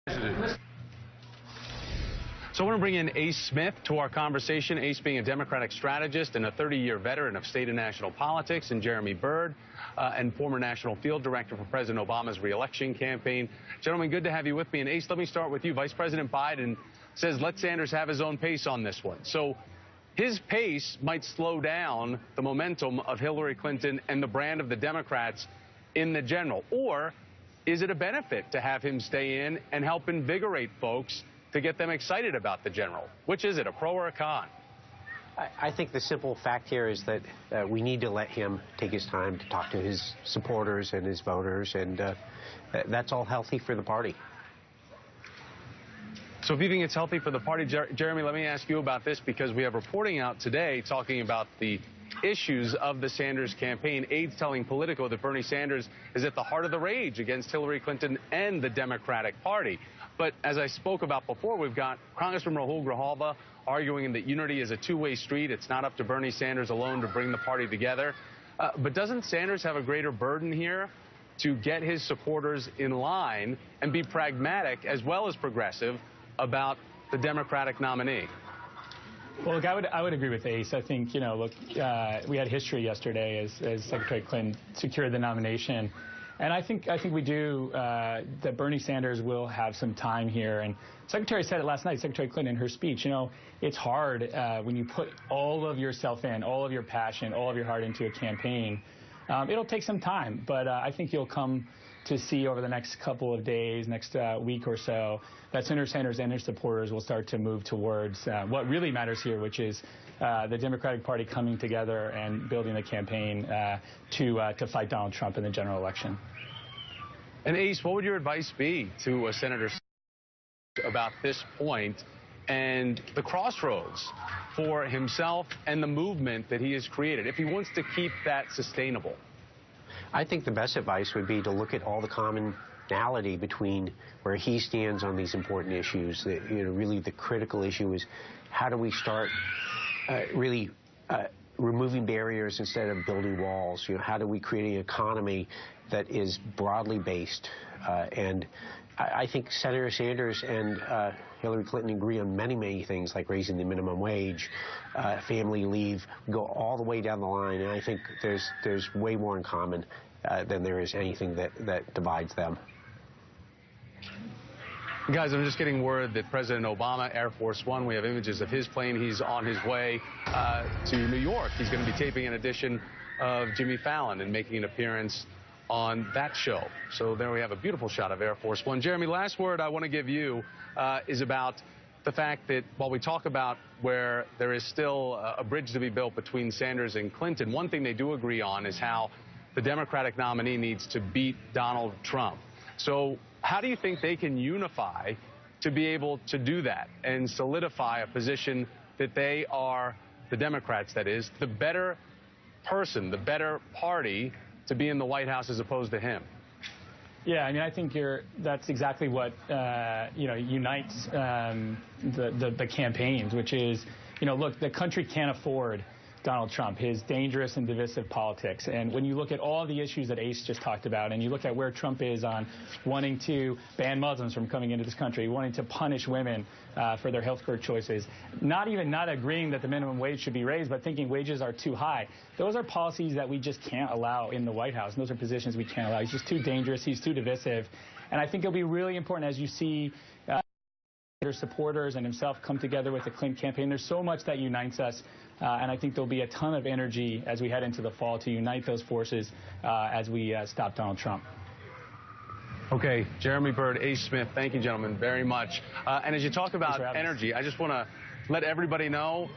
So I want to bring in Ace Smith to our conversation. Ace being a Democratic strategist and a 30-year veteran of state and national politics, and Jeremy Byrd, and former national field director for President Obama's re-election campaign. Gentlemen, good to have you with me. And Ace, let me start with you. Vice President Biden says let Sanders have his own pace on this one. So his pace might slow down the momentum of Hillary Clinton and the brand of the Democrats in the general. Or is it a benefit to have him stay in and help invigorate folks to get them excited about the general? Which is it, a pro or a con? I think the simple fact here is that we need to let him take his time to talk to his supporters and his voters, and that's all healthy for the party. So if you think it's healthy for the party, Jeremy, let me ask you about this, because we have reporting out today talking about the issues of the Sanders campaign. Aides telling Politico that Bernie Sanders is at the heart of the rage against Hillary Clinton and the Democratic Party. But as I spoke about before, we've got Congressman Rahul Grijalva arguing that unity is a two-way street. It's not up to Bernie Sanders alone to bring the party together. But doesn't Sanders have a greater burden here to get his supporters in line and be pragmatic as well as progressive about the Democratic nominee? Well, look, I would agree with Ace. I think, you know, look, we had history yesterday as Secretary Clinton secured the nomination. And I think we do, that Bernie Sanders will have some time here. And Secretary said it last night, Secretary Clinton, in her speech, you know, it's hard when you put all of yourself in, all of your passion, all of your heart into a campaign. It'll take some time, but I think you'll come to see over the next couple of days, next week or so, that Senator Sanders and his supporters will start to move towards what really matters here, which is the Democratic Party coming together and building a campaign to fight Donald Trump in the general election. And Ace, what would your advice be to Senator about this point and the crossroads for himself and the movement that he has created, if he wants to keep that sustainable? I think the best advice would be to look at all the commonality between where he stands on these important issues. Really the critical issue is how do we start really removing barriers instead of building walls? You know, how do we create an economy that is broadly based? And I think Senator Sanders and Hillary Clinton agree on many things, like raising the minimum wage, family leave, go all the way down the line. And I think there's way more in common than there is anything that divides them. Guys, I'm just getting word that President Obama, Air Force One, we have images of his plane. He's on his way to New York. He's going to be taping an edition of Jimmy Fallon and making an appearance on that show. So there we have a beautiful shot of Air Force One. Jeremy, last word I want to give you is about the fact that while we talk about where there is still a bridge to be built between Sanders and Clinton, one thing they do agree on is how the Democratic nominee needs to beat Donald Trump. So how do you think they can unify to be able to do that and solidify a position that they are, the Democrats that is, the better person, the better party to be in the White House as opposed to him? Yeah, I mean, I think that's exactly what unites the campaigns, which is, look, the country can't afford Donald Trump, his dangerous and divisive politics. And when you look at all the issues that Ace just talked about, and you look at where Trump is on wanting to ban Muslims from coming into this country, wanting to punish women for their health care choices, not agreeing that the minimum wage should be raised, but thinking wages are too high. Those are policies that we just can't allow in the White House. And those are positions we can't allow. He's just too dangerous. He's too divisive. And I think it'll be really important as you see supporters and himself come together with the Clinton campaign. There's so much that unites us, and I think there'll be a ton of energy as we head into the fall to unite those forces as we stop Donald Trump. Okay, Jeremy Byrd, Ace Smith, thank you, gentlemen, very much. And as you talk about energy, I just want to let everybody know,